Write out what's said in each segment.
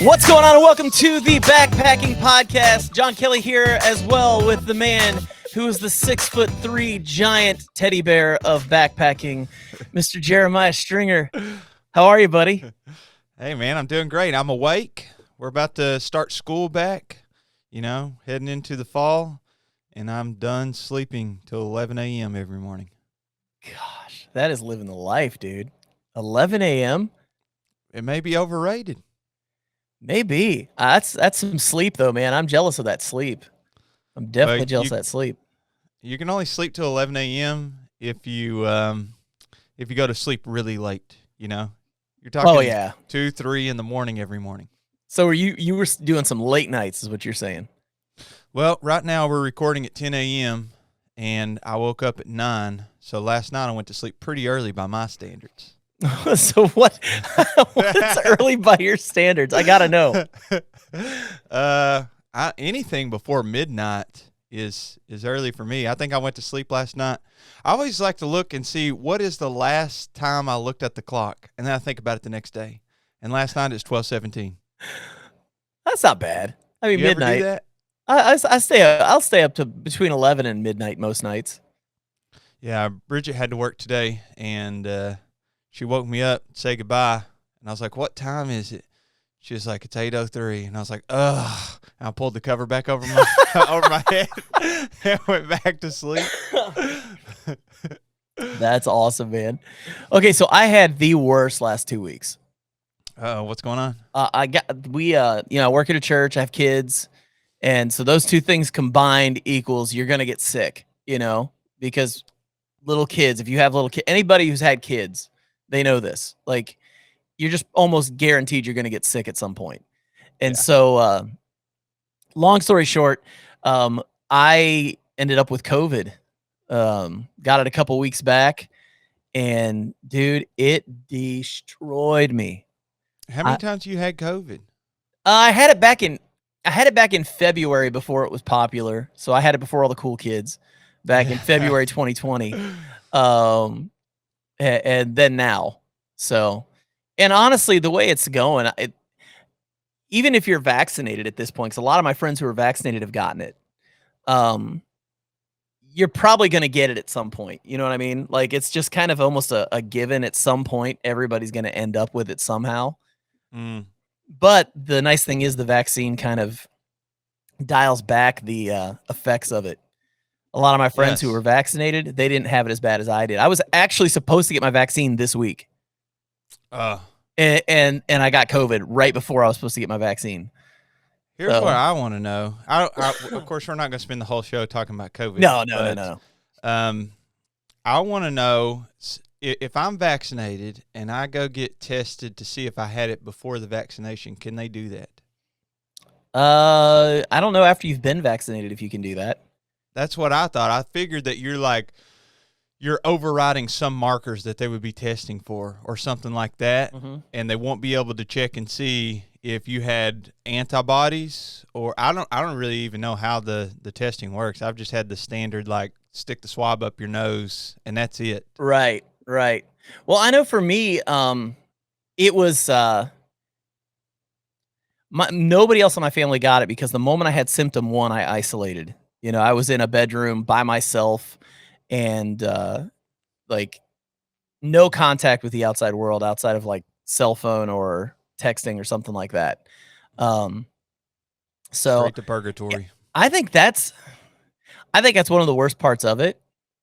What's going on, and welcome to the Backpacking Podcast. John Kelly here as well with the man who is the 6'3" giant teddy bear of backpacking, Mr. Jeremiah Stringer. How are you, buddy? Hey, man, I'm doing great. I'm awake. We're about to start school back, heading into the fall, and I'm done sleeping till 11 a.m. every morning. Gosh, that is living the life, dude. 11 a.m.? It may be overrated. Maybe. That's some sleep, though, man. I'm jealous of that sleep. I'm definitely jealous of that sleep. You can only sleep till 11 a.m. if you go to sleep really late, You're talking 2, 3 in the morning every morning. So you were doing some late nights is what you're saying? Well, right now we're recording at 10 a.m., and I woke up at 9, so last night I went to sleep pretty early by my standards. So what's early by your standards? I gotta know. Anything before midnight is early for me. I think I went to sleep last night. I always like to look and see what is the last time I looked at the clock, and then I think about it the next day. And last night it's 12:17. That's not bad. I mean, you midnight. Ever do that? I'll stay up to between 11 and midnight most nights. Yeah, Bridget had to work today, and she woke me up to say goodbye, and I was like, "What time is it?" She was like, "It's 8:03," and I was like, "Ugh!" And I pulled the cover back over my over my head and went back to sleep. That's awesome, man. Okay, so I had the worst last 2 weeks. What's going on? I work at a church. I have kids, and so those two things combined equals you're gonna get sick. Because little kids. If you have little kids, anybody who's had kids, they know this. Like, you're just almost guaranteed you're going to get sick at some point. And so, long story short, I ended up with COVID. Got it a couple weeks back, and dude, it destroyed me. How many times you had COVID? I had it back in February before it was popular. So I had it before all the cool kids back in February 2020. And then now. So, and honestly, the way it's going, even if you're vaccinated at this point, because a lot of my friends who are vaccinated have gotten it, you're probably going to get it at some point. You know what I mean? Like, it's just kind of almost a given at some point. Everybody's going to end up with it somehow. But the nice thing is the vaccine kind of dials back the effects of it. A lot of my friends who were vaccinated, they didn't have it as bad as I did. I was actually supposed to get my vaccine this week. And I got COVID right before I was supposed to get my vaccine. Here's what I want to know. Of course, we're not going to spend the whole show talking about COVID. No. I want to know if I'm vaccinated and I go get tested to see if I had it before the vaccination, can they do that? I don't know after you've been vaccinated if you can do that. That's what I thought. I figured that you're overriding some markers that they would be testing for or something like that, and they won't be able to check and see if you had antibodies or I don't really even know how the testing works. I've just had the standard stick the swab up your nose and that's it. Right. Well, I know for me, it was nobody else in my family got it because the moment I had symptom 1, I isolated. I was in a bedroom by myself and no contact with the outside world outside of cell phone or texting or something like that. So Straight to purgatory. I think that's one of the worst parts of it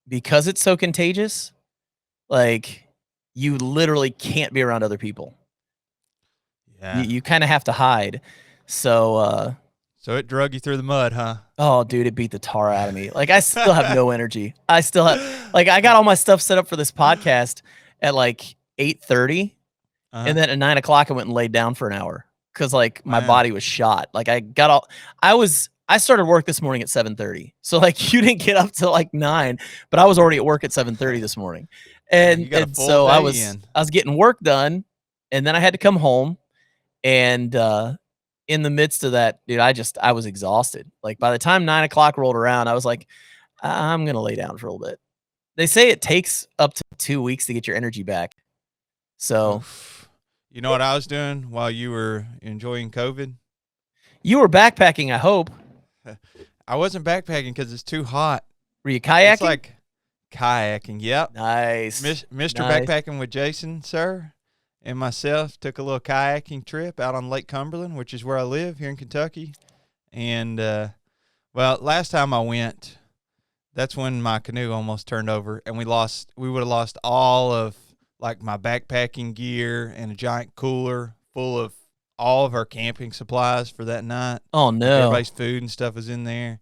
because it's so contagious. You literally can't be around other people. Yeah. You kind of have to hide. So it drug you through the mud, huh? Oh, dude, it beat the tar out of me. I still have no energy. I still have, I got all my stuff set up for this podcast at 8:30. And then at 9 o'clock, I went and laid down for an hour because my body was shot. I started work this morning at 7:30. So you didn't get up till 9, but I was already at work at 7:30 this morning. And so I was getting work done, and then I had to come home. And in the midst of that, dude, I was exhausted. By the time 9 o'clock rolled around, I was like, I'm gonna lay down for a little bit. They say it takes up to 2 weeks to get your energy back. So You know what I was doing while you were enjoying COVID? You were backpacking, I hope. I wasn't backpacking because it's too hot. Were you It's kayaking? like kayaking. Yep. Nice. Mr. Nice. Backpacking with Jason, sir, and myself took a little kayaking trip out on Lake Cumberland, which is where I live here in Kentucky. And, well, last time I went, that's when my canoe almost turned over, and we would have lost all of like my backpacking gear and a giant cooler full of all of our camping supplies for that night. Oh, Like no. everybody's food and stuff was in there.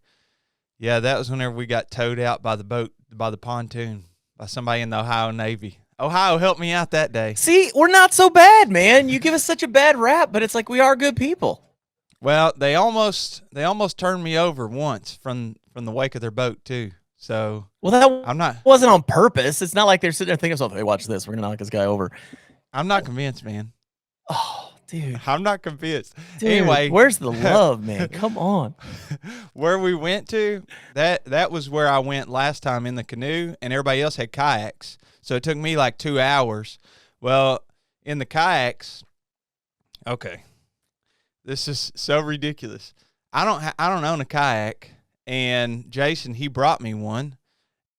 Yeah, that was whenever we got towed out by the boat, by the pontoon, by somebody in the Ohio Navy. Ohio helped me out that day. See, we're not so bad, man. You give us such a bad rap, but it's like we are good people. Well, they almost turned me over once from the wake of their boat too. So Well, that I'm not wasn't on purpose. It's not like they're sitting there thinking, "Oh, hey, watch this. We're gonna knock this guy over." convinced, man. Oh, dude. I'm not convinced. Dude, Anyway, where's the love, man? Come on. where we went to, that was where I went last time in the canoe, and everybody else had kayaks. So it took me like 2 hours. Well, in the kayaks, okay, this is so ridiculous. I don't own a kayak, and Jason, he brought me one,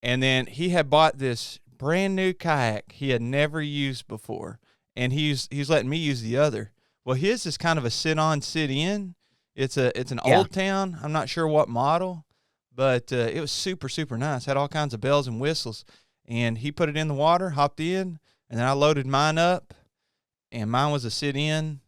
and then he had bought this brand new kayak he had never used before, and he's letting me use the other. Well, his is kind of a sit-on, sit-in. It's an Old Town. I'm not sure what model, but it was super, super nice. Had all kinds of bells and whistles. And he put it in the water, hopped in, and then I loaded mine up, and mine was a sit-in,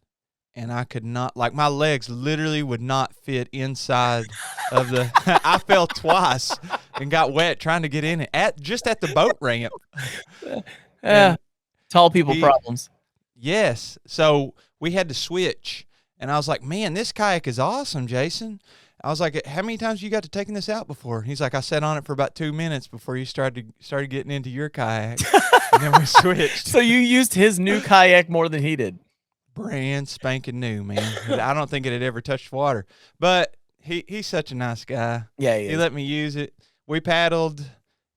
and I could not, like, my legs literally would not fit inside of the – I fell twice and got wet trying to get in it, just at the boat ramp. Yeah, tall people problems. Yes. So we had to switch, and I was like, man, this kayak is awesome, Jason. I was like, how many times you got to taking this out before? And he's like, I sat on it for about 2 minutes before you started getting into your kayak. And then we switched. So you used his new kayak more than he did. Brand spanking new, man. I don't think it had ever touched water. But he's such a nice guy. Yeah, he let me use it. We paddled.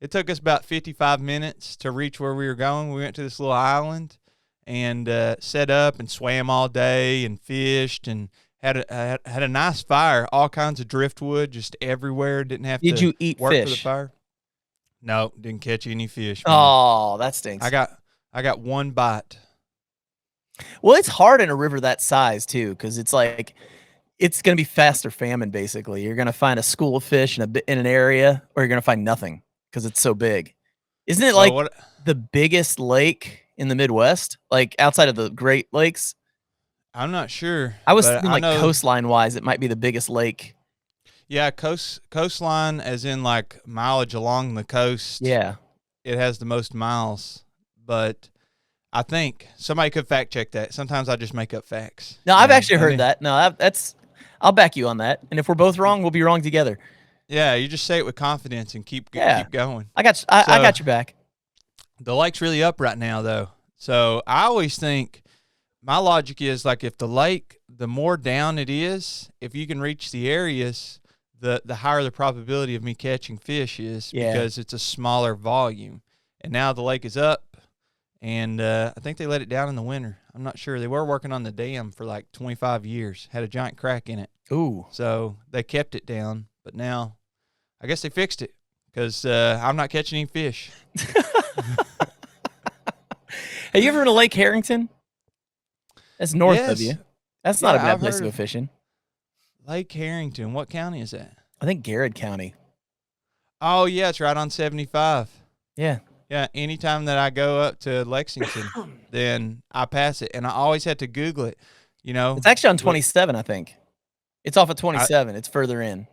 It took us about 55 minutes to reach where we were going. We went to this little island and set up and swam all day and fished and had a nice fire, all kinds of driftwood just everywhere. Didn't have Did to you eat work fish? for the fire. No, didn't catch any fish. Man. Oh, that stinks. I got one bite. Well, it's hard in a river that size too, because it's like it's going to be fast or famine. Basically, you're going to find a school of fish in an area, or you're going to find nothing because it's so big. Isn't it like the biggest lake in the Midwest, like outside of the Great Lakes? I'm not sure. I was thinking like coastline wise, it might be the biggest lake. Yeah, coastline, as in like mileage along the coast. Yeah, it has the most miles, but I think somebody could fact check that. Sometimes I just make up facts. No, I've actually heard that. No, I'll back you on that. And if we're both wrong, we'll be wrong together. Yeah, you just say it with confidence and keep going. I got your back. The lake's really up right now, though. So I always think my logic is like if the lake, the more down it is, if you can reach the areas, the higher the probability of me catching fish is because it's a smaller volume. And now the lake is up, and I think they let it down in the winter. I'm not sure. They were working on the dam for like 25 years, had a giant crack in it. Ooh. So they kept it down, but now I guess they fixed it because I'm not catching any fish. Have you ever been to Lake Harrington? That's north of you. That's not a bad place to go fishing. Lake Harrington. What county is that? I think Garrett County. Oh, yeah. It's right on 75. Yeah. Yeah. Anytime that I go up to Lexington, then I pass it. And I always had to Google it. You know, it's actually on 27, I think. It's off of 27. It's further in.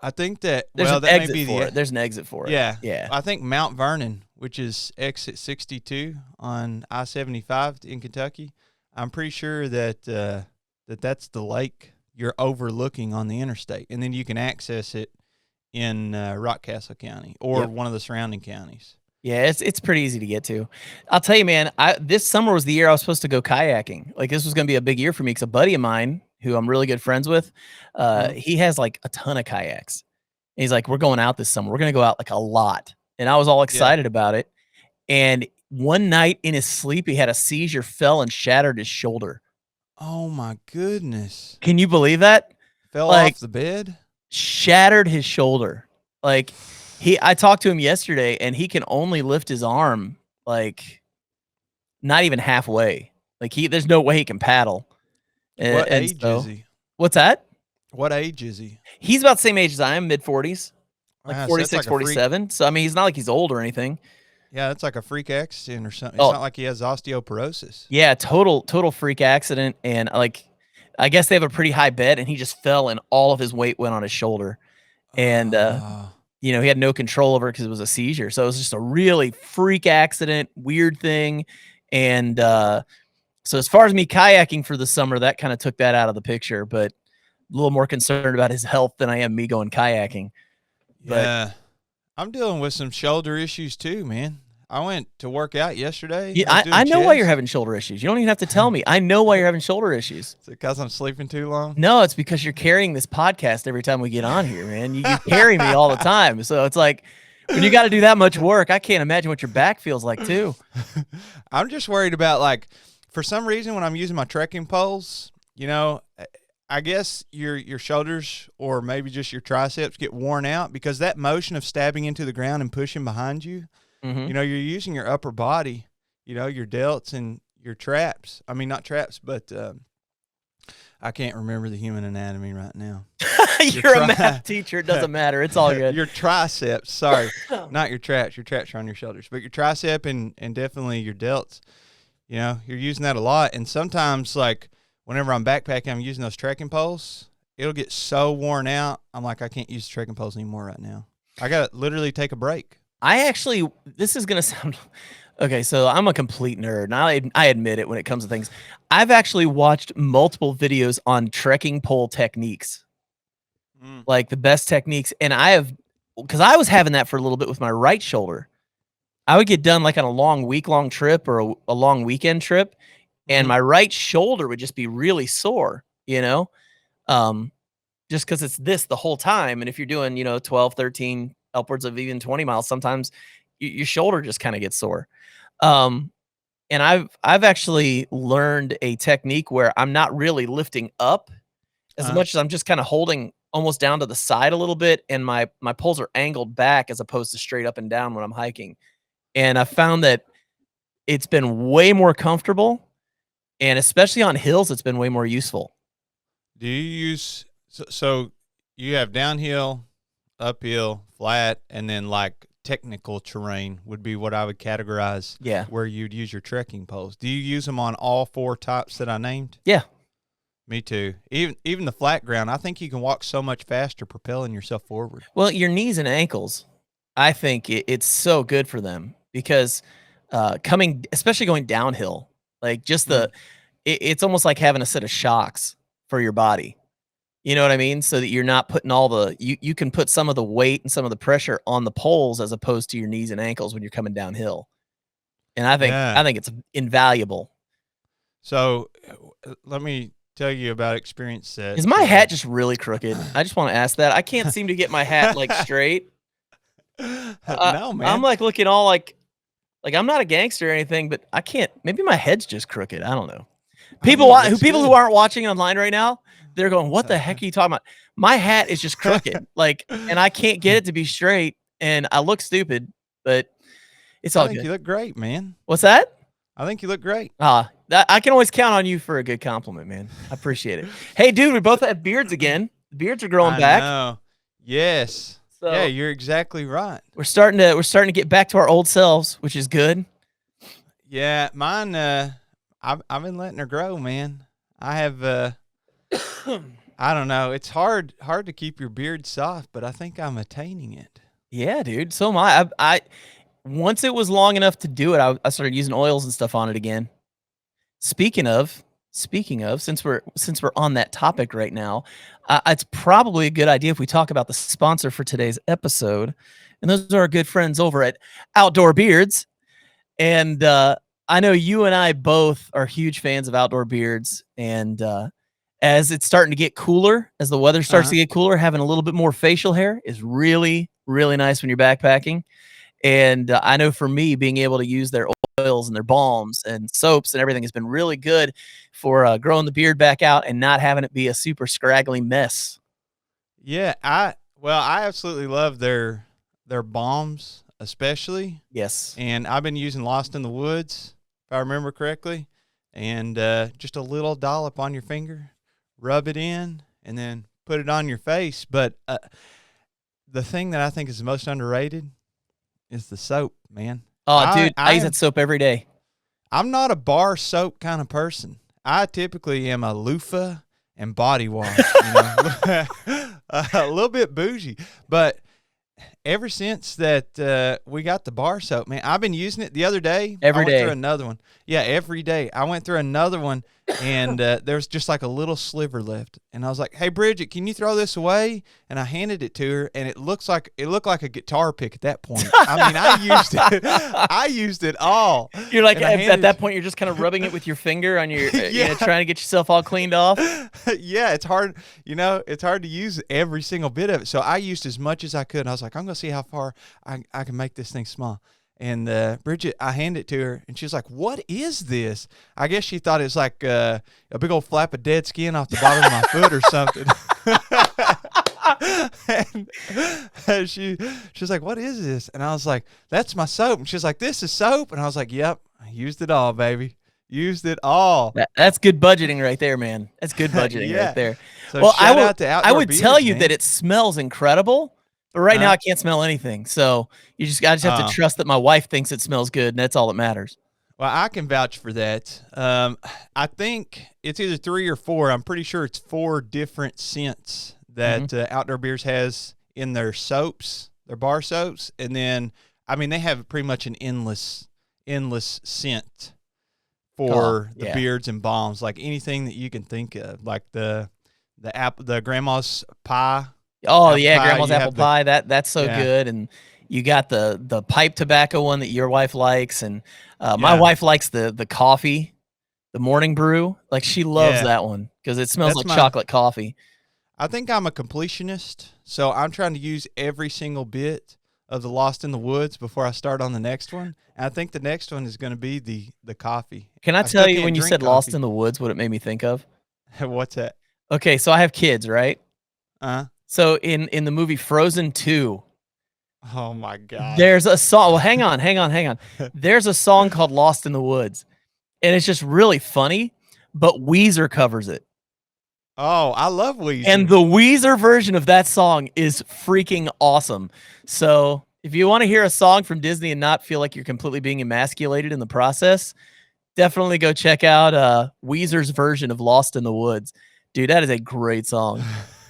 I think that, there's well, an that exit may be for it. There's an exit for it. Yeah. Yeah. I think Mount Vernon, which is exit 62 on I-75 in Kentucky, I'm pretty sure that that's the lake you're overlooking on the interstate. And then you can access it in Rockcastle County or one of the surrounding counties. Yeah, it's pretty easy to get to. I'll tell you, man, this summer was the year I was supposed to go kayaking. Like, this was going to be a big year for me because a buddy of mine who I'm really good friends with, he has like a ton of kayaks. And he's like, we're going out this summer. We're going to go out like a lot. And I was all excited about it. And one night in his sleep, he had a seizure, fell, and shattered his shoulder. Oh my goodness. Can you believe that? Fell Like, off the bed? Shattered his shoulder. Like, I talked to him yesterday, and he can only lift his arm, like, not even halfway. Like, there's no way he can paddle. What age is he? What's that? What age is he? He's about the same age as I am, mid-40s. Like Wow, so 46, that's like 47. So, I mean, he's not like he's old or anything. Yeah, that's like a freak accident or something. It's not like he has osteoporosis. Yeah, total freak accident. And, like, I guess they have a pretty high bed, and he just fell, and all of his weight went on his shoulder. And, you know, he had no control over it because it was a seizure. So it was just a really freak accident, weird thing. And so as far as me kayaking for the summer, that kind of took that out of the picture. But a little more concerned about his health than I am me going kayaking. But, yeah. I'm dealing with some shoulder issues too, man. I went to work out yesterday. Yeah, I know why you're having shoulder issues. You don't even have to tell me. I know why you're having shoulder issues. Is it because I'm sleeping too long? No, it's because you're carrying this podcast every time we get on here, man. You carry me all the time. So it's like, when you got to do that much work, I can't imagine what your back feels like too. I'm just worried about, like, for some reason when I'm using my trekking poles, you know, I guess your shoulders or maybe just your triceps get worn out because that motion of stabbing into the ground and pushing behind you, you know, you're using your upper body, you know, your delts and your traps. I mean, not traps, but I can't remember the human anatomy right now. You're a math teacher. It doesn't matter. It's all good. Your triceps, sorry, not your traps. Your traps are on your shoulders, but your tricep and definitely your delts, you know, you're using that a lot. And sometimes, like, whenever I'm backpacking, I'm using those trekking poles. It'll get so worn out. I'm like, I can't use the trekking poles anymore right now. I got to literally take a break. This is going to sound, okay, so I'm a complete nerd, and I admit it when it comes to things. I've actually watched multiple videos on trekking pole techniques, like the best techniques. And because I was having that for a little bit with my right shoulder. I would get done like on a long week-long trip or a long weekend trip, and my right shoulder would just be really sore, you know, just because it's this the whole time. And if you're doing, you know, 12, 13, upwards of even 20 miles, sometimes your shoulder just kind of gets sore. And I've actually learned a technique where I'm not really lifting up as much as I'm just kind of holding almost down to the side a little bit, and my poles are angled back as opposed to straight up and down when I'm hiking. And I found that it's been way more comfortable, and especially on hills, it's been way more useful. Do you use so you have downhill, uphill, flat, and then like technical terrain would be what I would categorize. Yeah. Where you'd use your trekking poles. Do you use them on all four types that I named? Yeah. Me too. Even the flat ground, I think you can walk so much faster propelling yourself forward. Well, your knees and ankles, I think it's so good for them because especially going downhill, like just it's almost like having a set of shocks for your body. You know what I mean? So that you're not putting you can put some of the weight and some of the pressure on the poles as opposed to your knees and ankles when you're coming downhill. And I think it's invaluable. So let me tell you about experience that. Is my hat just really crooked? I just want to ask that. I can't seem to get my hat like straight. No, man. I'm like looking all like I'm not a gangster or anything, but I can't. Maybe my head's just crooked. I don't know. People who aren't watching online right now, they're going, "What the heck are you talking about?" My hat is just crooked, and I can't get it to be straight, and I look stupid, but it's all good. I think you look great, man. What's that? I think you look great. I can always count on you for a good compliment, man. I appreciate it. Hey, dude, we both have beards again. The beards are growing back. Know. Yes. So, yeah, you're exactly right. We're starting to get back to our old selves, which is good. Yeah, mine. I've been letting her grow, man. I have. I don't know. It's hard to keep your beard soft, but I think I'm attaining it. Yeah, dude. So am I. I once it was long enough to do it, I started using oils and stuff on it again. Speaking of, since we're on that topic right now, it's probably a good idea if we talk about the sponsor for today's episode, and those are our good friends over at Outdoor Beards. And I know you and I both are huge fans of Outdoor Beards, and as it's starting to get cooler, as the weather starts to get cooler, having a little bit more facial hair is really, really nice when you're backpacking. And I know for me, being able to use their oils and their balms and soaps and everything has been really good for growing the beard back out and not having it be a super scraggly mess. Yeah, I absolutely love their balms, especially. Yes. And I've been using Lost in the Woods, if I remember correctly, and just a little dollop on your finger, rub it in, and then put it on your face. But the thing that I think is the most underrated is the soap, man. Oh, dude, I use that soap every day. I'm not a bar soap kind of person. I typically am a loofah and body wash, a little bit bougie. But ever since that we got the bar soap, man, I've been using it. The other day, I went through another one. Yeah, every day. I went through another one, and there's just like a little sliver left. And I was like, "Hey, Bridget, can you throw this away?" And I handed it to her, and it looked like a guitar pick at that point. I mean, I used it all. You're like, at that point, you're just kind of rubbing it with your finger on your, trying to get yourself all cleaned off. Yeah, it's hard. It's hard to use every single bit of it. So I used as much as I could. And I was like, I'm going to see how far I can make this thing small. And Bridget, I handed it to her, and she was like, "What is this?" I guess she thought it was like a big old flap of dead skin off the bottom of my foot or something. And she was like, "What is this?" And I was like, "That's my soap." And she was like, "This is soap?" And I was like, "Yep, I used it all, baby. Used it all." That's good budgeting right there, man. That's good budgeting right there. So well, I would tell you that it smells incredible. But right now I can't smell anything, so I just have to trust that my wife thinks it smells good, and that's all that matters. Well, I can vouch for that. I think it's either 3 or 4. I'm pretty sure it's 4 different scents that Outdoor Beards has in their soaps, their bar soaps, and then I mean they have pretty much an endless scent for the beards and balms, like anything that you can think of, like the grandma's pie. Oh yeah, grandma's apple pie. That's so good. And you got the pipe tobacco one that your wife likes, and my wife likes the coffee, the morning brew. Like she loves that one because it smells like chocolate coffee. I think I'm a completionist, so I'm trying to use every single bit of the Lost in the Woods before I start on the next one. And I think the next one is going to be the coffee. Can I tell you when you said Lost in the Woods, what it made me think of? What's that? Okay, so I have kids, right? So in the movie Frozen 2, oh my God, there's a song. Well, hang on. There's a song called Lost in the Woods, and it's just really funny, but Weezer covers it. Oh, I love Weezer. And the Weezer version of that song is freaking awesome. So if you want to hear a song from Disney and not feel like you're completely being emasculated in the process, definitely go check out Weezer's version of Lost in the Woods. Dude, that is a great song.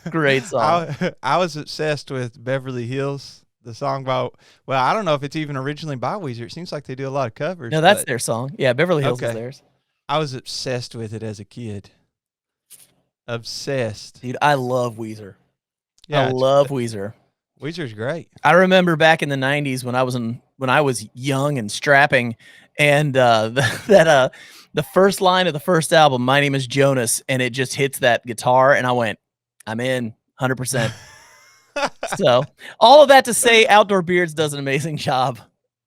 Great song. I was obsessed with Beverly Hills, the song by, well, I don't know if it's even originally by Weezer. It seems like they do a lot of covers. No, that's their song. Yeah, Beverly Hills is theirs. I was obsessed with it as a kid. Obsessed. Dude, I love Weezer. Yeah, I love Weezer. Weezer's great. I remember back in the 90s when I was young and strapping, and the first line of the first album, "My Name is Jonas," and it just hits that guitar, and I went, I'm in 100%. So all of that to say, Outdoor Beards does an amazing job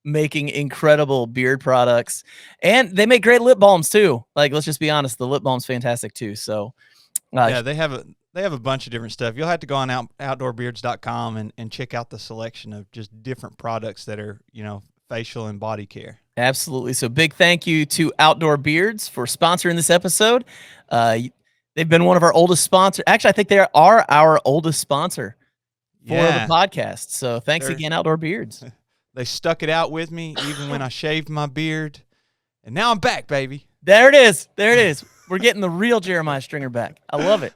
making incredible beard products, and they make great lip balms too. Like, let's just be honest, the lip balm's fantastic too. So yeah, they have a bunch of different stuff. You'll have to go on outdoorbeards.com and check out the selection of just different products that are, facial and body care. Absolutely. So big thank you to Outdoor Beards for sponsoring this episode. They've been one of our oldest sponsors. Actually, I think they are our oldest sponsor for the podcast. So thanks again, Outdoor Beards. They stuck it out with me even when I shaved my beard. And now I'm back, baby. There it is. We're getting the real Jeremiah Stringer back. I love it.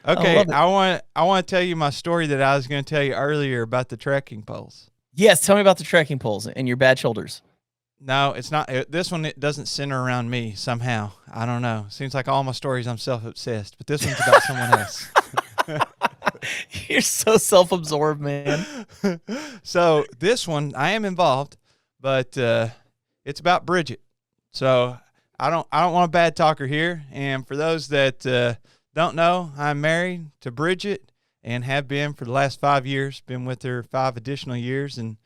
Okay, I want to tell you my story that I was going to tell you earlier about the trekking poles. Yes, tell me about the trekking poles and your bad shoulders. No, it's not. This one, it doesn't center around me somehow. I don't know. Seems like all my stories I'm self-obsessed, but this one's about someone else. You're so self-absorbed, man. So this one, I am involved, but it's about Bridget. So I don't want a bad talker here. And for those that don't know, I'm married to Bridget and have been for the last 5 years. Been with her 5 additional years, and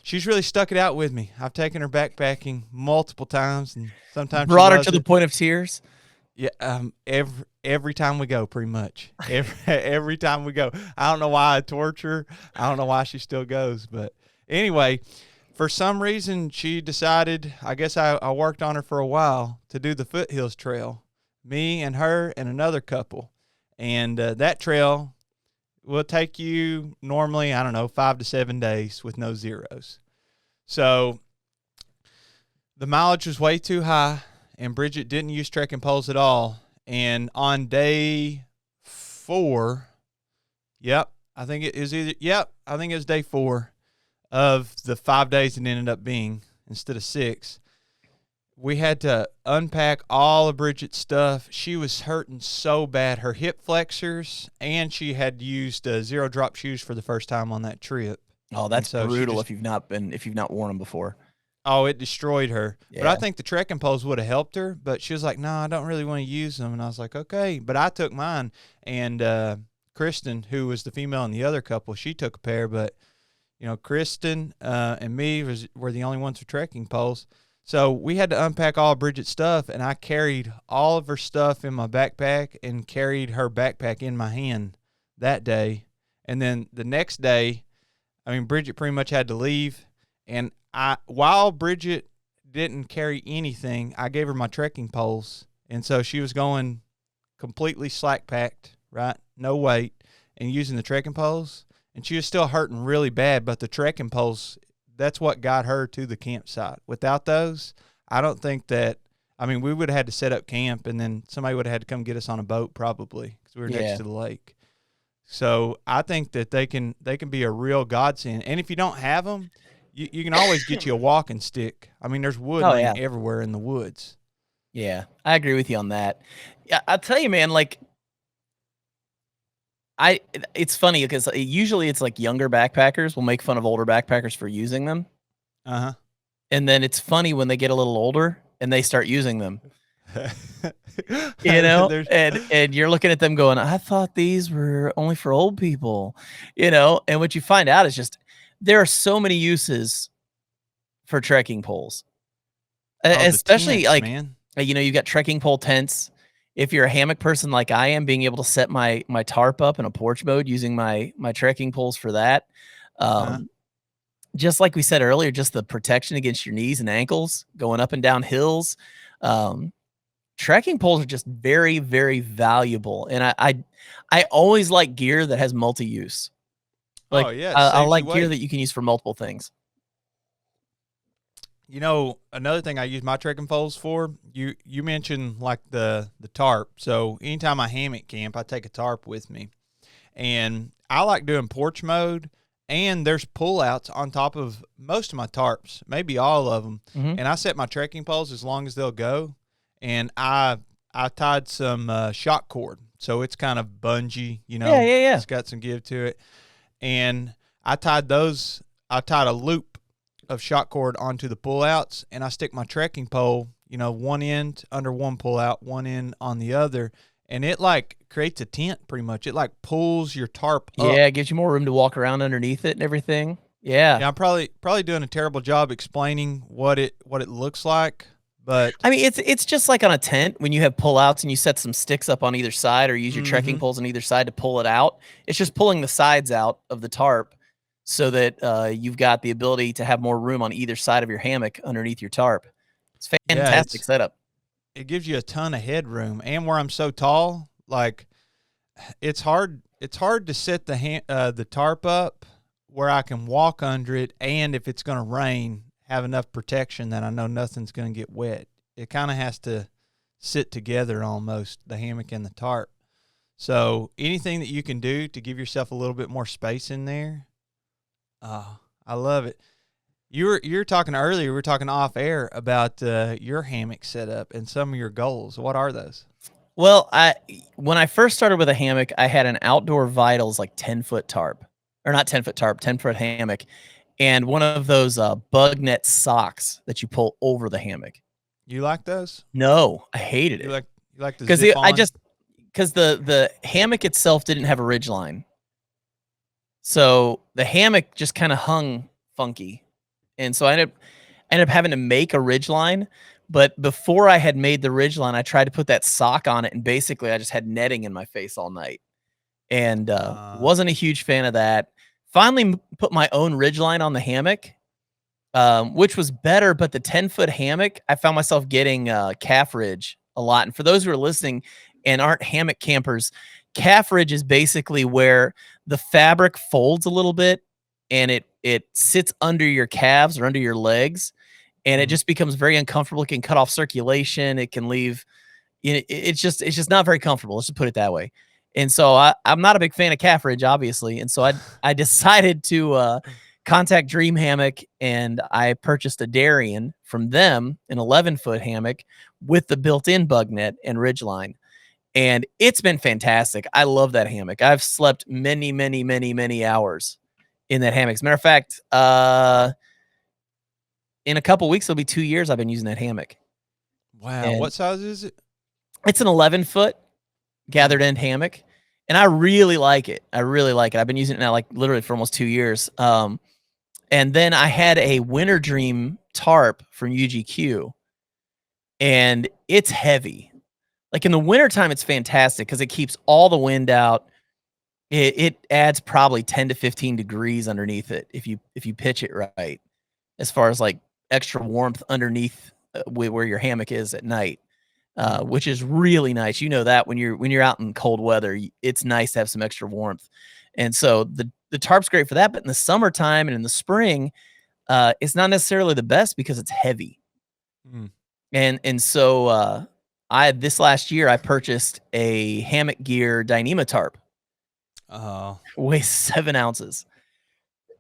she's really stuck it out with me. I've taken her backpacking multiple times, and sometimes she Brought her loves to the it. point of tears. Yeah, every time we go, pretty much. Every time we go. I don't know why I torture her. I don't know why she still goes, but anyway, for some reason she decided. I guess I worked on her for a while to do the Foothills Trail. Me and her and another couple, and that trail will take you normally, I don't know, 5 to 7 days with no zeros. So the mileage was way too high, and Bridget didn't use trekking poles at all. And on day 4, I think it was day 4 of the 5 days it ended up being instead of 6. We had to unpack all of Bridget's stuff. She was hurting so bad, her hip flexors, and she had used zero drop shoes for the first time on that trip. Oh, that's brutal if you've not worn them before. Oh, it destroyed her. Yeah. But I think the trekking poles would have helped her, but she was like, no, I don't really want to use them. And I was like, okay. But I took mine, and Kristen, who was the female in the other couple, she took a pair. But, Kristen and me were the only ones with trekking poles. So we had to unpack all of Bridget's stuff, and I carried all of her stuff in my backpack and carried her backpack in my hand that day. And then the next day, Bridget pretty much had to leave, and while Bridget didn't carry anything, I gave her my trekking poles, and so she was going completely slack packed, right? No weight, and using the trekking poles, and she was still hurting really bad, but the trekking poles, that's what got her to the campsite. Without those, I don't think that, we would have had to set up camp, and then somebody would have had to come get us on a boat probably, because we were next to the lake. So I think that they can be a real godsend, and if you don't have them, you can always get you a walking stick. There's wood laying everywhere in the woods. Yeah, I agree with you on that. Yeah, I'll tell you, man, it's funny because usually it's like younger backpackers will make fun of older backpackers for using them. Uh-huh. And then it's funny when they get a little older and they start using them. And you're looking at them going, I thought these were only for old people, and what you find out is just there are so many uses for trekking poles, especially tents, man. You've got trekking pole tents. If you're a hammock person like I am, being able to set my tarp up in a porch mode using my trekking poles for that. Just like we said earlier, just the protection against your knees and ankles going up and down hills. Trekking poles are just very, very valuable. And I always like gear that has multi-use. I like gear that you can use for multiple things. Another thing I use my trekking poles for, you mentioned like the tarp. So anytime I hammock camp, I take a tarp with me. And I like doing porch mode, and there's pull-outs on top of most of my tarps, maybe all of them. Mm-hmm. And I set my trekking poles as long as they'll go. And I tied some shock cord. So it's kind of bungee, Yeah. It's got some give to it. And I tied a loop of shock cord onto the pullouts, and I stick my trekking pole, one end under one pullout, one end on the other, and it creates a tent pretty much. It pulls your tarp up. Yeah, it gives you more room to walk around underneath it and everything. Yeah. I'm probably doing a terrible job explaining what it looks like, but it's just like on a tent when you have pullouts and you set some sticks up on either side or use your trekking poles on either side to pull it out. It's just pulling the sides out of the tarp, so that you've got the ability to have more room on either side of your hammock underneath your tarp. It's fantastic setup. It gives you a ton of headroom, and where I'm so tall, it's hard to set the tarp up where I can walk under it, and if it's going to rain, have enough protection that I know nothing's going to get wet. It kind of has to sit together almost, the hammock and the tarp. So anything that you can do to give yourself a little bit more space in there, oh, I love it. You were talking earlier, we were talking off air about your hammock setup and some of your goals. What are those? Well, when I first started with a hammock, I had an Outdoor Vitals 10-foot tarp. Or not 10-foot tarp, 10-foot hammock. And one of those bug net socks that you pull over the hammock. You like those? No, I hated it. You like the zip on? Because the hammock itself didn't have a ridgeline. So the hammock just kind of hung funky. And so I ended up having to make a ridgeline. But before I had made the ridgeline, I tried to put that sock on it, and basically I just had netting in my face all night, and wasn't a huge fan of that. Finally, put my own ridgeline on the hammock, which was better. But the 10-foot hammock, I found myself getting calf ridge a lot. And for those who are listening and aren't hammock campers, calf ridge is basically where the fabric folds a little bit, and it sits under your calves or under your legs, and it Mhm. just becomes very uncomfortable. It can cut off circulation. It can leave. It's just not very comfortable. Let's just put it that way. And so I'm not a big fan of calf ridge, obviously. And so I decided to contact Dream Hammock, and I purchased a Darien from them, an 11-foot hammock with the built-in bug net and ridgeline. And it's been fantastic. I love that hammock. I've slept many, many, many, many hours in that hammock. As a matter of fact, in a couple weeks, it'll be 2 years I've been using that hammock. Wow. And What size is it? it's an 11-foot gathered end hammock, and I really like it. I really like it. I've been using it now, like, literally for almost 2 years. And then I had a Winter Dream tarp from UGQ, and it's heavy. Like, in the wintertime, it's fantastic because it keeps all the wind out. It adds probably 10 to 15 degrees underneath it if you pitch it right, as far as, like, extra warmth underneath, where your hammock is at night, which is really nice. You know that when you're out in cold weather, it's nice to have some extra warmth. And so the tarp's great for that. But in the summertime and in the spring, it's not necessarily the best because it's heavy. Mm. And so I this last year I purchased a Hammock Gear Dyneema tarp. Oh, Weighs 7 ounces.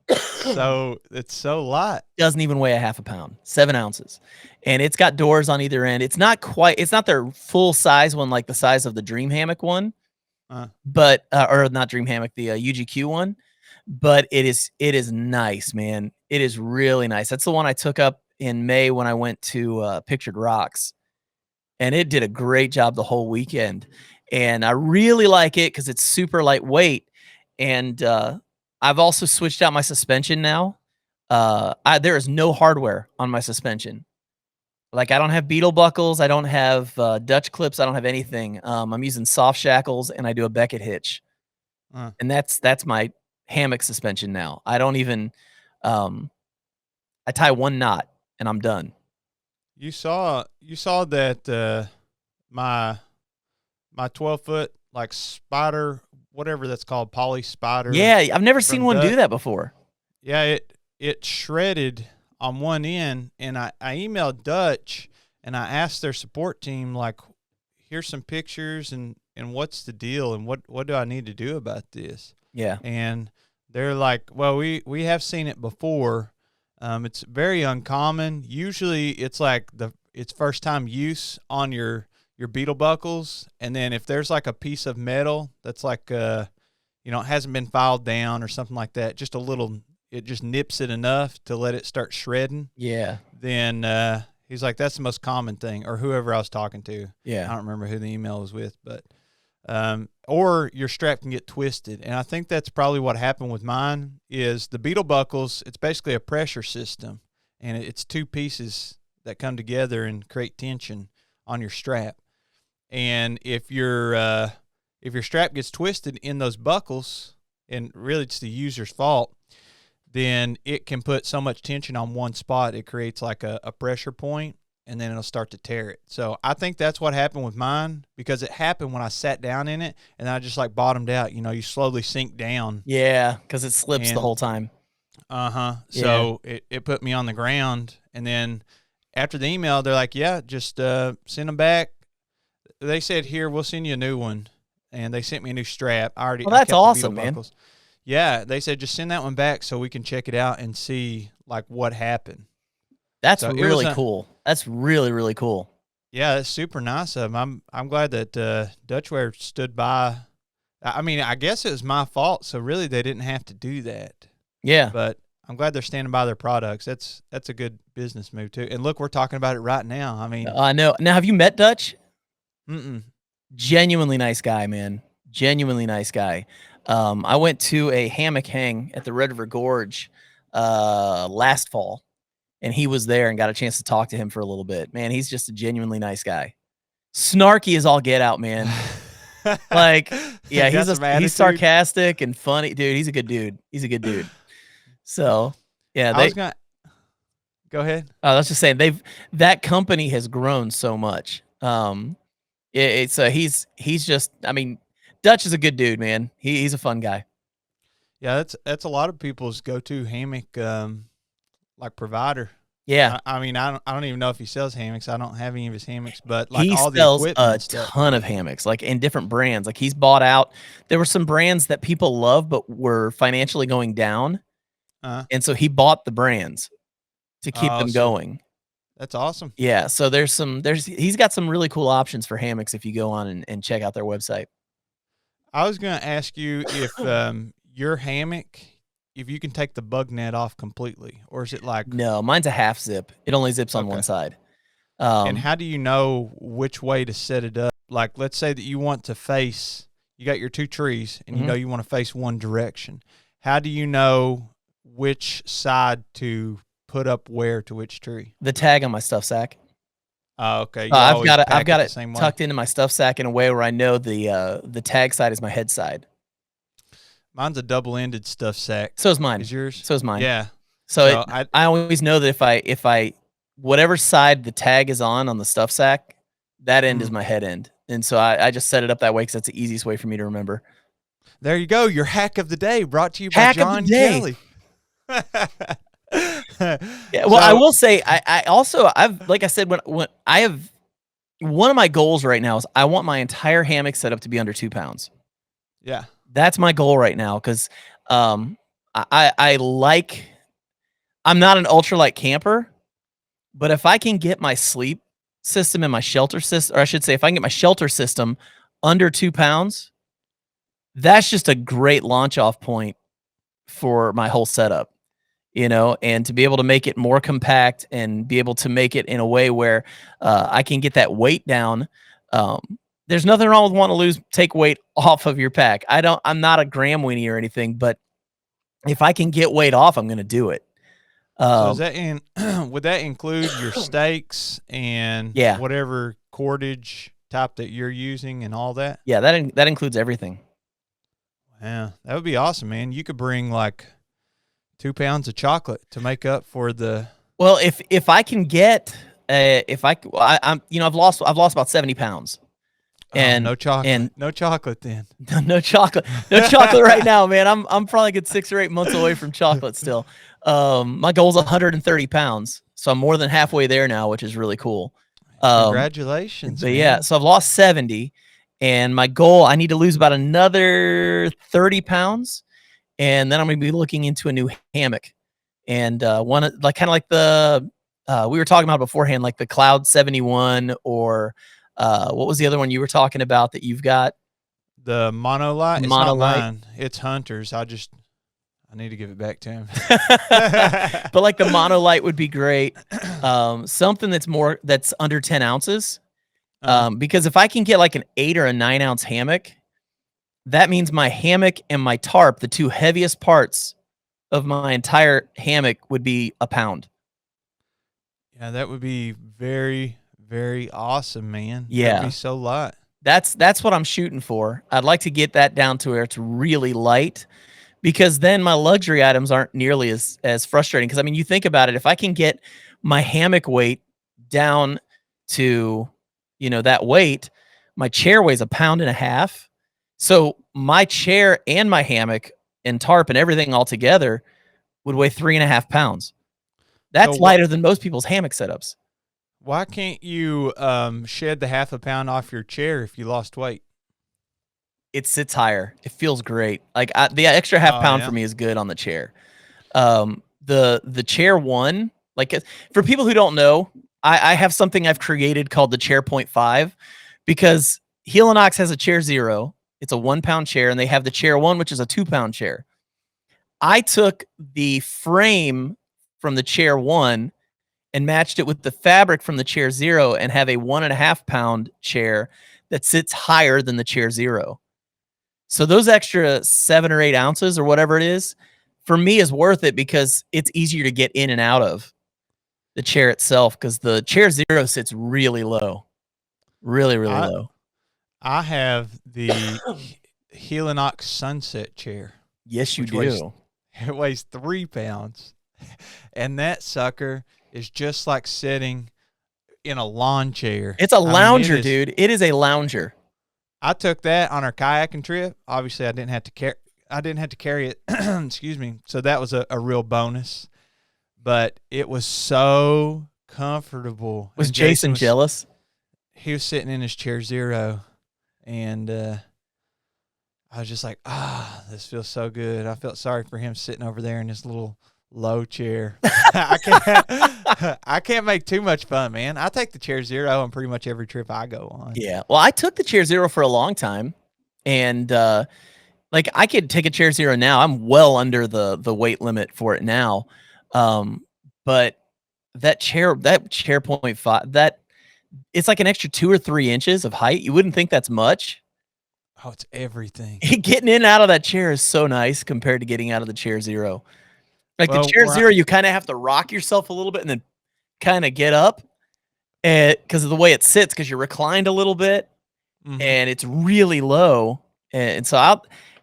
so it's so light. Doesn't even weigh a half a pound, 7 ounces. And it's got doors on either end. It's not their full size one, like the size of the Dream Hammock one, but or not Dream Hammock, the UGQ one. But it is nice, man. It is really nice. That's the one I took up in May when I went to Pictured Rocks, and it did a great job the whole weekend. And I really like it because it's super lightweight. And I've also switched out my suspension now. There is no hardware on my suspension. Like, I don't have beetle buckles. I don't have Dutch clips. I don't have anything. I'm using soft shackles, and I do a Beckett hitch, and that's my hammock suspension now. I don't even. I tie one knot, and I'm done. You saw that my 12-foot like spider, whatever that's called, poly spider. Yeah, I've never seen from one do Dutch. that before. Yeah, it shredded on one end, and I emailed Dutch and I asked their support team, like, here's some pictures and what's the deal and what do I need to do about this? Yeah. And they're like, well, we have seen it before. It's very uncommon. Usually it's like it's first time use on your beetle buckles, and then if there's like a piece of metal that's like it hasn't been filed down or something like that, just a little, it just nips it enough to let it start shredding. Yeah. Then he's like, that's the most common thing, or whoever I was talking to. Yeah. I don't remember who the email was with, but or your strap can get twisted. And I think that's probably what happened with mine. Is the beetle buckles, it's basically a pressure system, and it's two pieces that come together and create tension on your strap. And if your strap gets twisted in those buckles, and really it's the user's fault, then it can put so much tension on one spot, it creates like a pressure point, and then it'll start to tear it. So I think that's what happened with mine, because it happened when I sat down in it, and I just like bottomed out. You slowly sink down. Yeah, because it slips the whole time. Yeah. So it put me on the ground, and then after the email, they're like, yeah, just send them back. They said, here, we'll send you a new one. And they sent me a new strap. Well, that's awesome, man. Yeah, they said just send that one back so we can check it out and see like what happened. That's really cool. That's really, really cool. Yeah, that's super nice of them. I'm glad that Dutchware stood by. I mean, I guess it was my fault, so really they didn't have to do that. Yeah. But I'm glad they're standing by their products. That's a good business move too. And look, we're talking about it right now. I mean, I know. Now, have you met Dutch? Mm-mm. Genuinely nice guy, man. Genuinely nice guy. I went to a hammock hang at the Red River Gorge last fall, and he was there and got a chance to talk to him for a little bit. Man, he's just a genuinely nice guy. Snarky as all get out, man. Like, yeah, he's sarcastic and funny, dude. He's a good dude. He's a good dude. So, yeah, go ahead. I was just saying that company has grown so much. He's just, I mean, Dutch is a good dude, man. He's a fun guy. Yeah, that's a lot of people's go-to hammock like provider. Yeah, I mean, I don't even know if he sells hammocks. I don't have any of his hammocks, but like he all the sells equipment, a ton of hammocks, like in different brands. Like he's bought out. There were some brands that people love, but were financially going down, and so he bought the brands to keep them going. That's awesome. Yeah, so he's got some really cool options for hammocks if you go on and check out their website. I was going to ask you if your hammock, if you can take the bug net off completely, or is it like... No, mine's a half zip. It only zips on one side. And how do you know which way to set it up? Like, let's say that you want to face, you got your two trees, and you know you want to face one direction. How do you know which side to put up where to which tree? The tag on my stuff sack. Oh, okay. I've got it tucked into my stuff sack in a way where I know the tag side is my head side. Mine's a double-ended stuff sack. So is mine. Is yours? So is mine. Yeah. So I always know that if I whatever side the tag is on the stuff sack, that end is my head end, and so I just set it up that way because that's the easiest way for me to remember. There you go. Your hack of the day brought to you by John Kelly. Yeah, well, I will say, I've like I said, when I have one of my goals right now is I want my entire hammock setup to be under 2 pounds. Yeah, that's my goal right now because I'm not an ultralight camper, but if I can get my sleep system and my shelter system, or I should say, if I can get my shelter system under 2 pounds, that's just a great launch off point for my whole setup. And to be able to make it more compact and be able to make it in a way where I can get that weight down. There's nothing wrong with wanting to take weight off of your pack. I'm not a gram weenie or anything, but if I can get weight off, I'm going to do it. So is that would that include your stakes and whatever cordage type that you're using and all that? Yeah, that includes everything. Yeah, that would be awesome, man. You could bring like 2 pounds of chocolate to make up for the... Well, if I can get I've lost about 70 pounds. And no chocolate. And no chocolate then. No chocolate. No chocolate right now, man. I'm probably a good 6 or 8 months away from chocolate still. My goal is 130 pounds. So I'm more than halfway there now, which is really cool. Congratulations. But yeah, so I've lost 70, and my goal, I need to lose about another 30 pounds. And then I'm going to be looking into a new hammock, and one like kind of like the we were talking about beforehand, like the Cloud 71, or what was the other one you were talking about that you've got? The Monolight. It's not mine. It's Hunter's. I need to give it back to him. But like the Monolight would be great. Something that's under 10 ounces. Because if I can get like an 8 or a 9 ounce hammock, that means my hammock and my tarp, the two heaviest parts of my entire hammock, would be a pound. Yeah, that would be very, very awesome, man. Yeah. That'd be so light. That's what I'm shooting for. I'd like to get that down to where it's really light, because then my luxury items aren't nearly as frustrating. Because, I mean, you think about it, if I can get my hammock weight down to, that weight, my chair weighs 1.5 pounds. So my chair and my hammock and tarp and everything all together would weigh 3.5 pounds. That's lighter than most people's hammock setups. Why can't you shed the 0.5 pound off your chair if you lost weight? It sits higher. It feels great. Like the extra 0.5 pound for me is good on the chair. The chair one, like for people who don't know, I have something I've created called the Chair 0.5, because Helinox has a Chair 0. It's a 1 pound chair, and they have the Chair 1, which is a 2 pound chair. I took the frame from the Chair 1 and matched it with the fabric from the Chair 0 and have a 1.5 pound chair that sits higher than the Chair 0. So those extra 7 or 8 ounces or whatever it is, for me, is worth it because it's easier to get in and out of. the chair itself, because the Chair Zero sits really low, really I low. I have the Helinox Sunset chair, Yes, you which weighs do. it weighs 3 pounds, and that sucker is just like sitting in a lawn chair. It's a I mean, it lounger, is. dude. It is a lounger. I took that on our kayaking trip. Obviously, I didn't have to carry. I didn't have to carry it. Excuse me. So that was a real bonus. But it was so comfortable. Was And Jason jealous? He was sitting in his Chair Zero, and I was just like, this feels so good. I felt sorry for him sitting over there in his little low chair. I can't make too much fun, man. I take the Chair Zero on pretty much every trip I go on. Yeah. Well, I took the Chair Zero for a long time, and like I could take a Chair Zero now. I'm well under the weight limit for it now. But that chair 0.5, that it's like an extra 2 or 3 inches of height. You wouldn't think that's much. Oh, it's everything. Getting in and out of that chair is so nice compared to getting out of the Chair Zero. Like Well, the Chair Zero, you kind of have to rock yourself a little bit and then kind of get up, because of the way it sits, because you're reclined a little bit, and it's really low. And so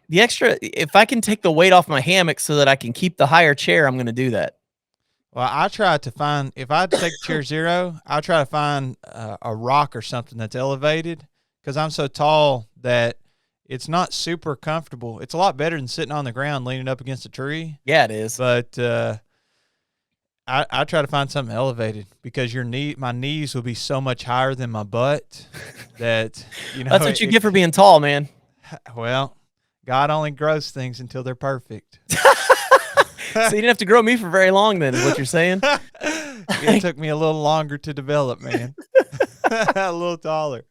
if I can take the weight off my hammock so that I can keep the higher chair, I'm going to do that. Well, I try to find, if I had to take Chair Zero, I try to find a rock or something that's elevated, because I'm so tall that it's not super comfortable. It's a lot better than sitting on the ground leaning up against a tree. Yeah, it is. But I try to find something elevated, because my knees will be so much higher than my butt that, That's what you get for being tall, man. Well, God only grows things until they're perfect. So you didn't have to grow me for very long then, is what you're saying? It took me a little longer to develop, man. A little taller.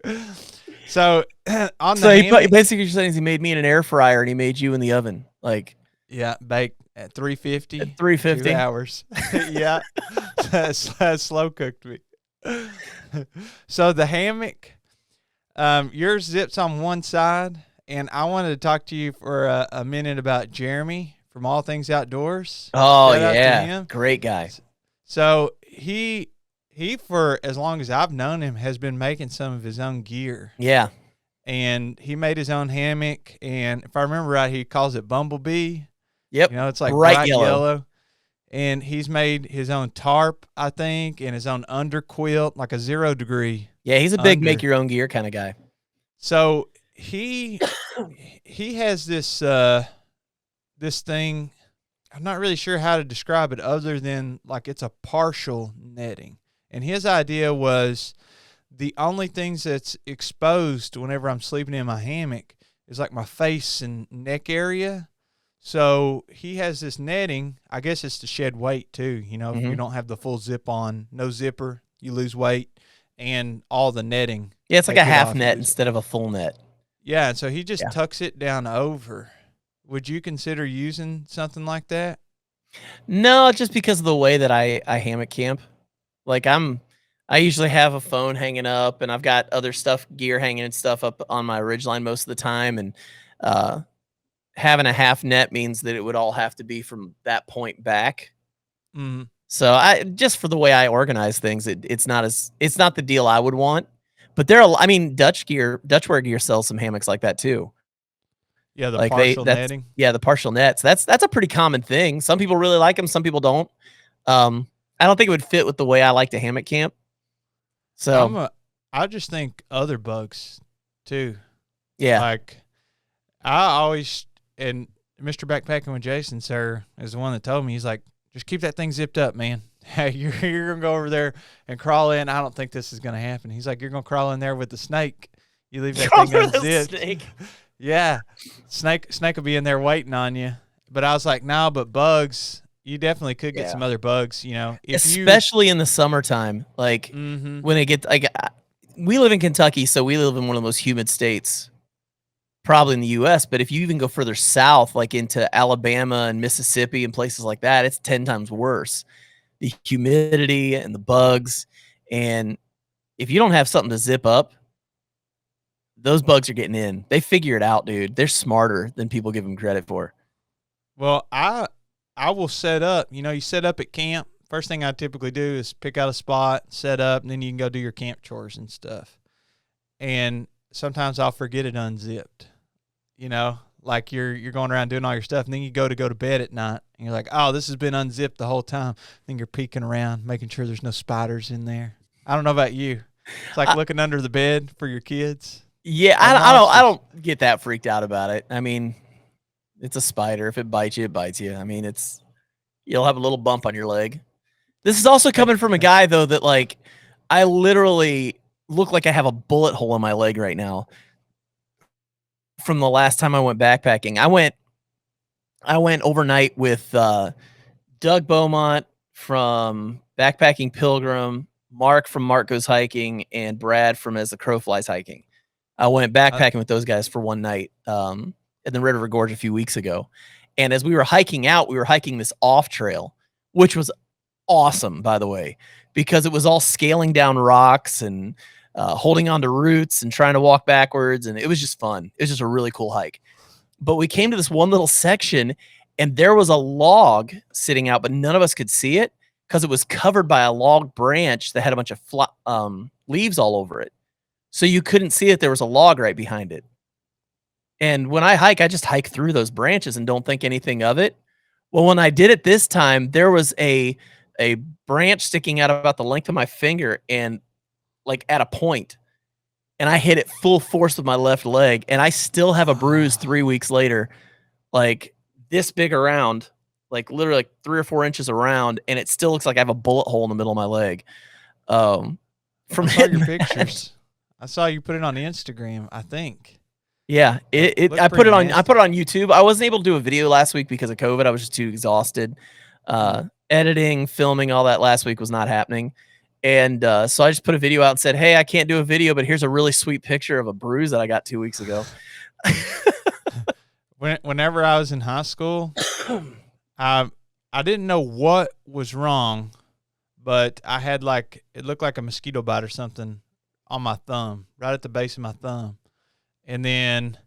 So basically you're saying he made me in an air fryer and he made you in the oven. Like, yeah, baked at 350. At 350. 2 hours. Yeah. Slow cooked me. So the hammock, yours zips on one side, and I wanted to talk to you for a minute about Jeremy from All Things Outdoors. Oh, Shout out to yeah. him. Great guy. So he for as long as I've known him has been making some of his own gear. Yeah. And he made his own hammock, and if I remember right, he calls it Bumblebee. Yep. It's like bright yellow. And he's made his own tarp, I think, and his own under quilt, like a 0 degree. Yeah, he's a big make your own gear kind of guy. So he has this this thing. I'm not really sure how to describe it other than like it's a partial netting. And his idea was the only things that's exposed whenever I'm sleeping in my hammock is like my face and neck area. So he has this netting. I guess it's to shed weight too. If you don't have the full zip on, no zipper, you lose weight, and all the netting. Yeah, it's like a half net instead of a full net. Yeah, and so he just tucks it down over. Would you consider using something like that? No, just because of the way that I hammock camp. Like I usually have a phone hanging up, and I've got other gear hanging and stuff up on my ridgeline most of the time, and having a half net means that it would all have to be from that point back. Mm-hmm. So just for the way I organize things, it's not the deal I would want. But Dutchware gear sells some hammocks like that too. Yeah, the partial netting. Yeah, the partial nets. That's a pretty common thing. Some people really like them, some people don't. I don't think it would fit with the way I like to hammock camp. So I just think other bugs too. Yeah. Like I always, and Mr. Backpacking with Jason, sir, is the one that told me, he's like, just keep that thing zipped up, man. Hey, you're going to go over there and crawl in. I don't think this is going to happen. He's like, you're going to crawl in there with the snake. You leave that thing unzipped. Snake. Yeah. Snake will be in there waiting on you. But I was like, no, but bugs, you definitely could get some other bugs, especially in the summertime. Like when it gets, like, we live in Kentucky, so we live in one of the most humid states probably in the U.S., but if you even go further south, like into Alabama and Mississippi and places like that, it's 10 times worse. The humidity and the bugs. And if you don't have something to zip up, those bugs are getting in. They figure it out, dude. They're smarter than people give them credit for. Well, I will set up, you set up at camp first thing I typically do is pick out a spot, set up, and then you can go do your camp chores and stuff. And sometimes I'll forget it unzipped. You know, like you're going around doing all your stuff, and then you go to bed at night, and you're like, oh, this has been unzipped the whole time. Then you're peeking around, making sure there's no spiders in there. I don't know about you. It's like looking under the bed for your kids. Yeah, I don't get that freaked out about it. I mean, it's a spider. If it bites you, it bites you. I mean, you'll have a little bump on your leg. This is also coming from a guy though that like I literally look like I have a bullet hole in my leg right now. From the last time I went backpacking, I went overnight with Doug Beaumont from Backpacking Pilgrim, Mark from Mark Goes Hiking, and Brad from As the Crow Flies Hiking. I went backpacking with those guys for one night in the Red River Gorge a few weeks ago. And as we were hiking out, we were hiking this off trail, which was awesome, by the way, because it was all scaling down rocks and holding onto roots and trying to walk backwards. And it was just fun. It was just a really cool hike. But we came to this one little section and there was a log sitting out, but none of us could see it because it was covered by a log branch that had a bunch of leaves all over it. So you couldn't see it. There was a log right behind it. And when I hike, I just hike through those branches and don't think anything of it. Well, when I did it this time, there was a branch sticking out about the length of my finger and like at a point. And I hit it full force with my left leg. And I still have a bruise 3 weeks later, like this big around, like literally like 3 or 4 inches around. And it still looks like I have a bullet hole in the middle of my leg. From your pictures. I saw you put it on Instagram, I think. Yeah, I put it on YouTube. I wasn't able to do a video last week because of COVID. I was just too exhausted. Editing, filming, all that last week was not happening. And so I just put a video out and said, hey, I can't do a video, but here's a really sweet picture of a bruise that I got 2 weeks ago. Whenever I was in high school, I didn't know what was wrong, but I had it looked like a mosquito bite or something on my thumb, right at the base of my thumb. And then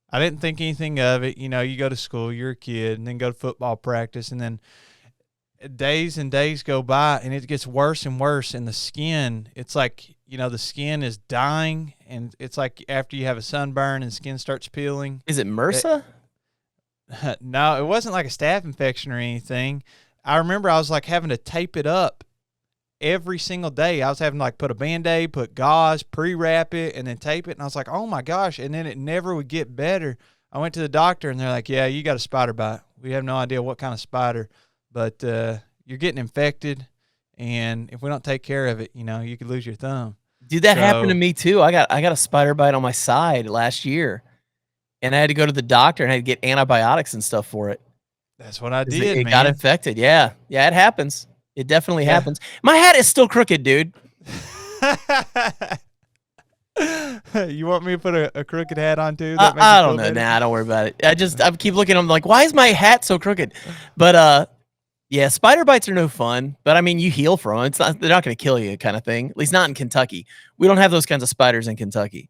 I didn't think anything of it. You know, you go to school, you're a kid, and then go to football practice, and then days and days go by, and it gets worse and worse. And the skin, it's like, you know, the skin is dying, and it's like after you have a sunburn and skin starts peeling. Is it MRSA? No, it wasn't like a staph infection or anything. I remember I was like having to tape it up every single day. I was having to like put a Band-Aid, put gauze, pre-wrap it, and then tape it. And I was like, oh my gosh. And then it never would get better. I went to the doctor and they're like, yeah, you got a spider bite. We have no idea what kind of spider, but you're getting infected. And if we don't take care of it, you know, you could lose your thumb. Dude, that happened to me too. I got a spider bite on my side last year. And I had to go to the doctor and I had to get antibiotics and stuff for it. That's what I did, It got infected. Yeah. Yeah, it happens. It definitely happens. My hat is still crooked, dude. You want me to put a crooked hat on too? I don't know. Nah, don't worry about it. I keep looking at them like, why is my hat so crooked? But yeah, spider bites are no fun. But I mean, you heal from them. They're not going to kill you, kind of thing. At least not in Kentucky. We don't have those kinds of spiders in Kentucky.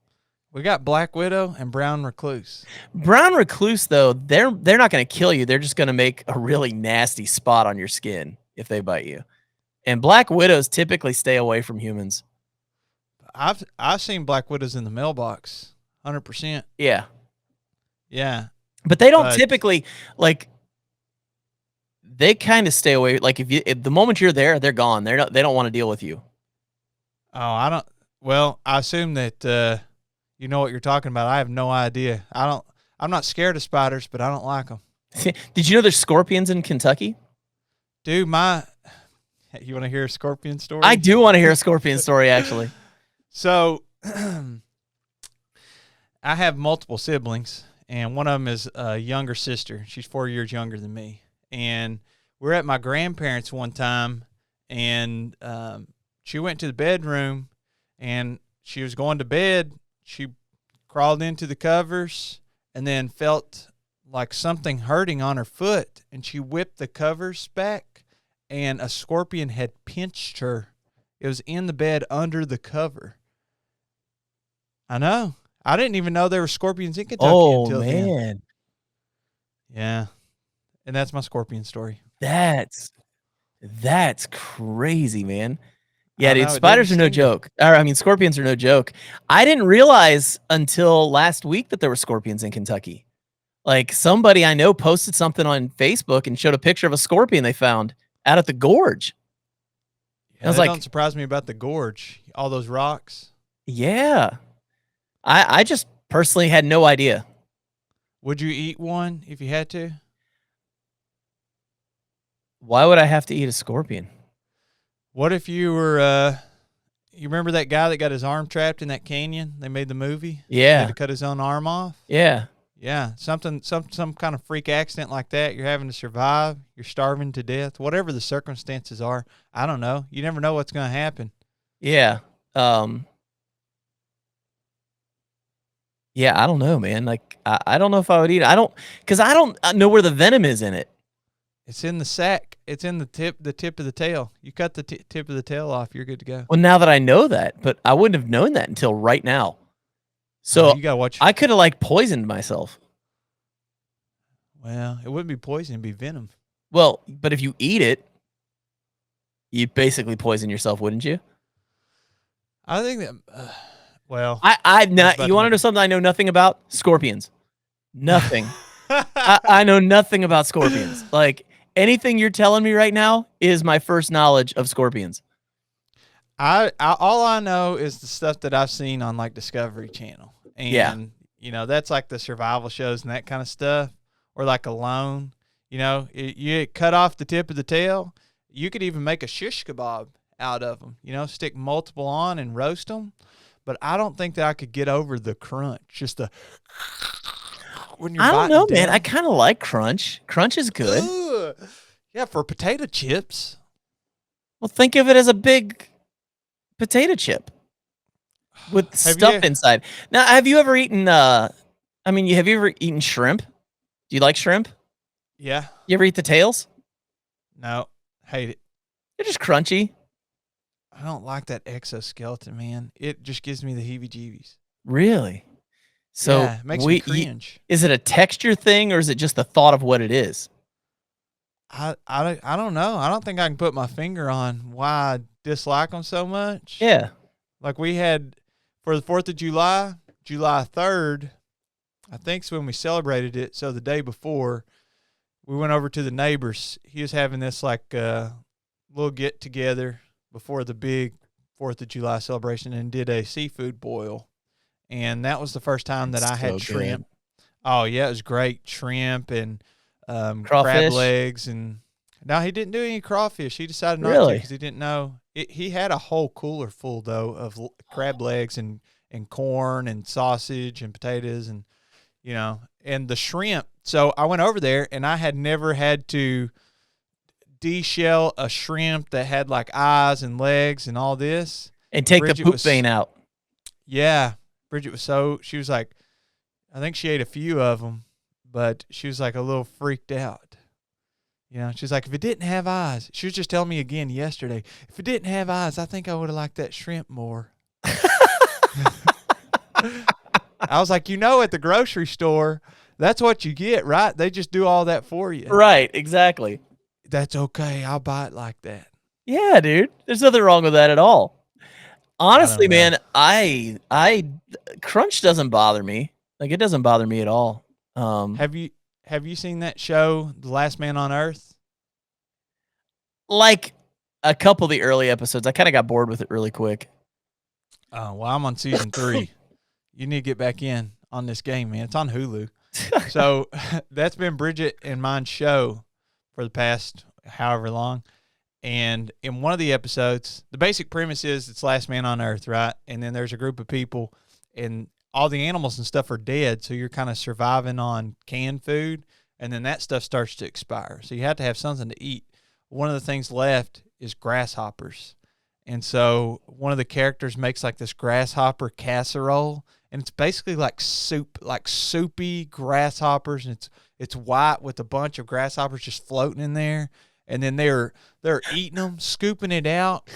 We got black widow and brown recluse. Brown recluse, though, they're not going to kill you. They're just going to make a really nasty spot on your skin if they bite you. And black widows typically stay away from humans. I've seen black widows in the mailbox, 100%. Yeah. Yeah. But they don't typically, like, they kind of stay away. Like, if the moment you're there, they're gone. They don't want to deal with you. Oh, I assume that you know what you're talking about. I have no idea. I'm not scared of spiders, but I don't like them. Did you know there's scorpions in Kentucky? Dude, you want to hear a scorpion story? I do want to hear a scorpion story, actually. So, I have multiple siblings, and one of them is a younger sister. She's 4 years younger than me. And we're at my grandparents' one time, and she went to the bedroom, and she was going to bed. She crawled into the covers and then felt like something hurting on her foot, and she whipped the covers back, and a scorpion had pinched her. It was in the bed under the cover. I know. I didn't even know there were scorpions in Kentucky until then. Oh, man. Yeah. And that's my scorpion story. That's That's crazy, man. Yeah, I dude, know it doesn't spiders are no sting you. joke. Or I mean, scorpions are no joke. I didn't realize until last week that there were scorpions in Kentucky. Like somebody I know posted something on Facebook and showed a picture of a scorpion they found out at the gorge. I Yeah, was that don't like, surprise me about the gorge. All those rocks. yeah. I just personally had no idea. Would you eat one if you had to? Why would I have to eat a scorpion? What if you were you remember that guy that got his arm trapped in that canyon? They made the movie. He had Yeah. to cut his own arm off. Yeah. Yeah, some kind of freak accident like that. You're having to survive. You're starving to death. Whatever the circumstances are, I don't know. You never know what's going to happen. Yeah. Yeah, I don't know, man. Like, I don't know if I would eat it. Because I don't know where the venom is in it. It's in the sack. It's in the tip of the tail. You cut the tip of the tail off, you're good to go. Well, now that I know that, but I wouldn't have known that until right now. So you gotta watch. I could have like poisoned myself. Well, it wouldn't be poison; it'd be venom. Well, but if you eat it, you'd basically poison yourself, wouldn't you? I think that. Well, You want to know something I know nothing about? Scorpions. Nothing. I know nothing about scorpions. Like anything you're telling me right now is my first knowledge of scorpions. I all I know is the stuff that I've seen on like Discovery Channel, and you know that's like the survival shows and that kind of stuff, or like Alone. You know, you cut off the tip of the tail. You could even make a shish kebab out of them. You know, stick multiple on and roast them. But I don't think that I could get over the crunch. Just the when you're. I don't know, down. man. I kind of like crunch. Crunch is good. Ugh. Yeah, for potato chips. Well, think of it as a big potato chip with stuff inside. Now, have you ever eaten? Have you ever eaten shrimp? Do you like shrimp? Yeah. You ever eat the tails? No, hate it. They're just crunchy. I don't like that exoskeleton, man. It just gives me the heebie-jeebies. Really? So yeah, it makes me cringe. Is it a texture thing or is it just the thought of what it is? I don't know. I don't think I can put my finger on why I dislike them so much. Yeah. Like we had for the 4th of July, July 3rd, I think is when we celebrated it. So the day before, we went over to the neighbor's. He was having this like little get together before the big 4th of July celebration and did a seafood boil. And that was the first time that I had shrimp. Good. Oh, yeah, it was great. Shrimp and crab legs. And no, he didn't do any crawfish. He decided not to because he didn't know. He had a whole cooler full, though, of crab legs and corn and sausage and potatoes and, you know, and the shrimp. So I went over there, and I had never had to de-shell a shrimp that had, like, eyes and legs and all this. And take the poop vein out. Yeah. Bridget was she was like, I think she ate a few of them, but she was like a little freaked out. You know, she's like, if it didn't have eyes, she was just telling me again yesterday, if it didn't have eyes, I think I would have liked that shrimp more. I was like, at the grocery store, that's what you get, right? They just do all that for you. Right, exactly. That's okay. I'll buy it like that. Yeah, dude. There's nothing wrong with that at all. Honestly, man, I crunch doesn't bother me. Like it doesn't bother me at all. Have you seen that show, The Last Man on Earth? Like a couple of the early episodes. I kind of got bored with it really quick. Oh, well, I'm on season 3. You need to get back in on this game, man. It's on Hulu. So that's been Bridget and mine's show for the past however long. And in one of the episodes, the basic premise is it's Last Man on Earth, right? And then there's a group of people, and all the animals and stuff are dead, so you're kind of surviving on canned food, and then that stuff starts to expire. So you have to have something to eat. One of the things left is grasshoppers. And so one of the characters makes like this grasshopper casserole, and it's basically like soup, like soupy grasshoppers, and it's white with a bunch of grasshoppers just floating in there. And then they're eating them, scooping it out.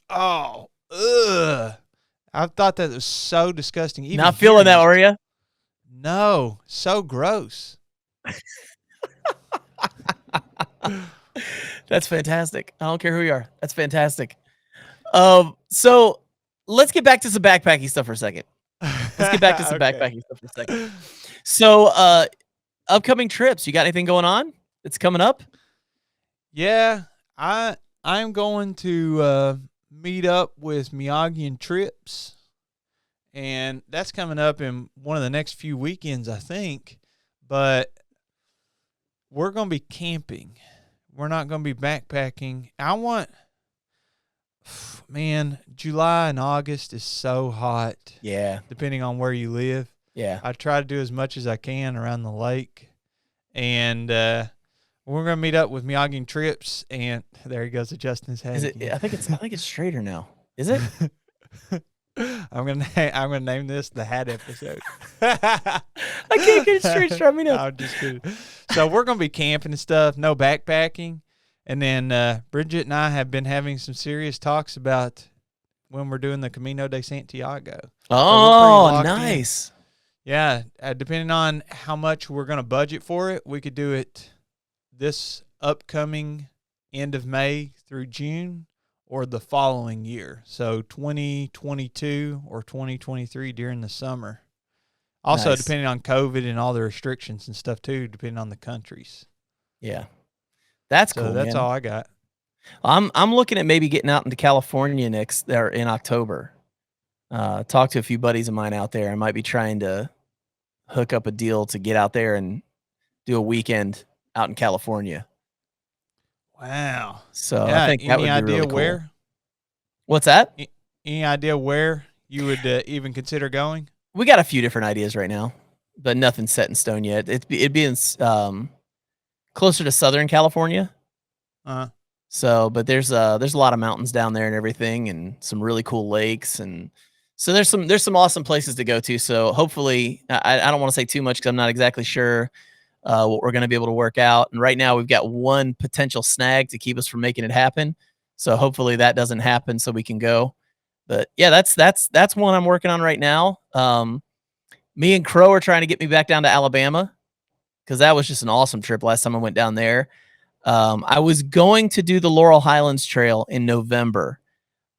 Oh, ugh. I thought that was so disgusting. Even not feeling that, were you? No, so gross. That's fantastic. I don't care who you are. That's fantastic. So let's get back to some backpacking stuff for a second. Backpacking stuff for a second. So, upcoming trips. You got anything going on that's coming up? Yeah, I'm going to meet up with Miyagi and Trips, and that's coming up in one of the next few weekends, I think. But we're going to be camping. We're not going to be backpacking. Man, July and August is so hot. Yeah. Depending on where you live. Yeah. I try to do as much as I can around the lake. And we're going to meet up with Miyagi and Trips. And there he goes adjusting his head. Is it, I think it's straighter now. Is it? I'm gonna name this the hat episode. I can't get it straight. Strap me up. I'm just kidding. So we're gonna be camping and stuff. No backpacking. And then Bridget and I have been having some serious talks about when we're doing the Camino de Santiago. Oh, so nice. Yeah, depending on how much we're going to budget for it, we could do it this upcoming end of May through June or the following year. So 2022 or 2023 during the summer. Also, nice. Depending on COVID and all the restrictions and stuff too, depending on the countries. Yeah. That's cool. That's all I got. I'm looking at maybe getting out into California in October. Talk to a few buddies of mine out there. I might be trying to hook up a deal to get out there and do a weekend out in California. Wow. So yeah, I think that would be really cool. Where? What's that? Any idea where you would even consider going? We got a few different ideas right now, but nothing's set in stone yet. It'd be in closer to Southern California. So, but there's a lot of mountains down there and everything, and some really cool lakes, and so there's some awesome places to go to. So hopefully, I don't want to say too much because I'm not exactly sure what we're going to be able to work out. And right now, we've got one potential snag to keep us from making it happen. So hopefully that doesn't happen, so we can go. But yeah, that's one I'm working on right now. Me and Crow are trying to get me back down to Alabama because that was just an awesome trip last time I went down there. I was going to do the Laurel Highlands Trail in November,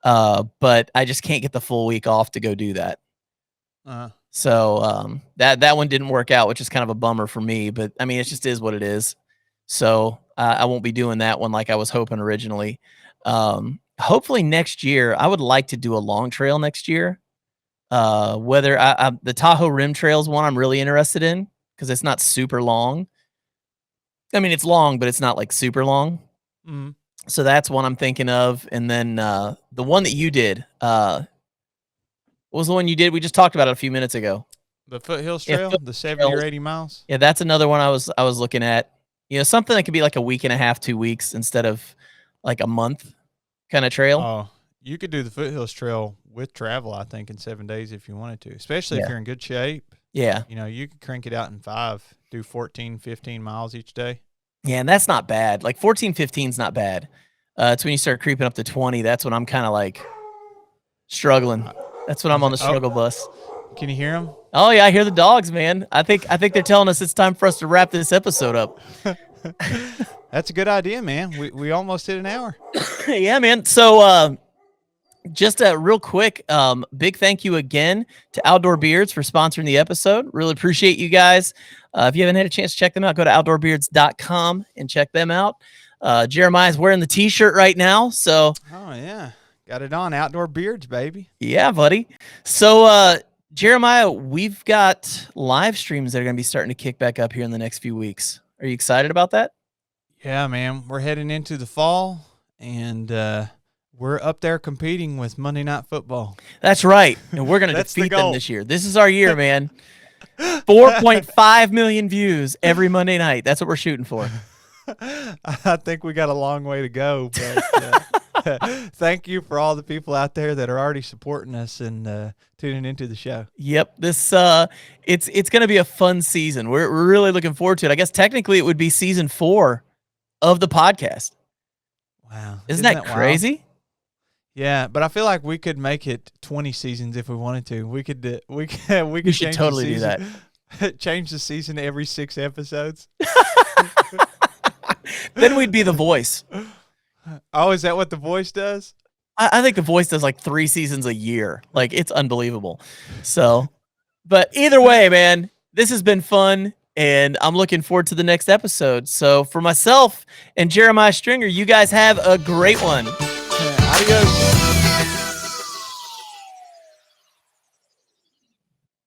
but I just can't get the full week off to go do that. So that one didn't work out, which is kind of a bummer for me. But I mean, it just is what it is. So I won't be doing that one like I was hoping originally. Hopefully next year, I would like to do a long trail next year. Whether the Tahoe Rim Trail is one I'm really interested in because it's not super long. I mean, it's long, but it's not like super long. Mm-hmm. So that's one I'm thinking of. And then the one that you did, what was the one you did? We just talked about it a few minutes ago. The Foothills Trail, the 70 or 80 miles. Yeah, that's another one I was looking at. You know, something that could be like a week and a half, 2 weeks instead of like a month kind of trail. Oh, you could do the Foothills Trail with travel, I think, in 7 days if you wanted to, especially if you're in good shape. Yeah. You know, you could crank it out in 5, do 14, 15 miles each day. Yeah, and that's not bad. Like 14, 15 is not bad. It's when you start creeping up to 20, that's when I'm kind of like struggling. That's when I'm on the struggle bus. Can you hear them? Oh yeah, I hear the dogs, man. I think they're telling us it's time for us to wrap this episode up. That's a good idea, man. We almost hit an hour. Yeah, man. So just a real quick, big thank you again to Outdoor Beards for sponsoring the episode. Really appreciate you guys. If you haven't had a chance to check them out, go to outdoorbeards.com and check them out. Jeremiah's wearing the t-shirt right now. So oh yeah, got it on. Outdoor Beards, baby. Yeah, buddy. So Jeremiah, we've got live streams that are going to be starting to kick back up here in the next few weeks. Are you excited about that? Yeah, man. We're heading into the fall, and we're up there competing with Monday Night Football. That's right. And we're going to defeat them this year. This is our year, man. 4.5 million views every Monday night. That's what we're shooting for. I think we got a long way to go, but thank you for all the people out there that are already supporting us and tuning into the show. Yep, this it's going to be a fun season. We're really looking forward to it. I guess technically it would be season 4 of the podcast. Wow, isn't that crazy? Wild? Yeah, but I feel like we could make it 20 seasons if we wanted to. We could we should totally do that. Change the season every 6 episodes. Then we'd be The Voice. Oh, is that what The Voice does? I think The Voice does like 3 seasons a year. Like, it's unbelievable. So, but either way, man, this has been fun, and I'm looking forward to the next episode. So for myself and Jeremiah Stringer, you guys have a great one. Adios.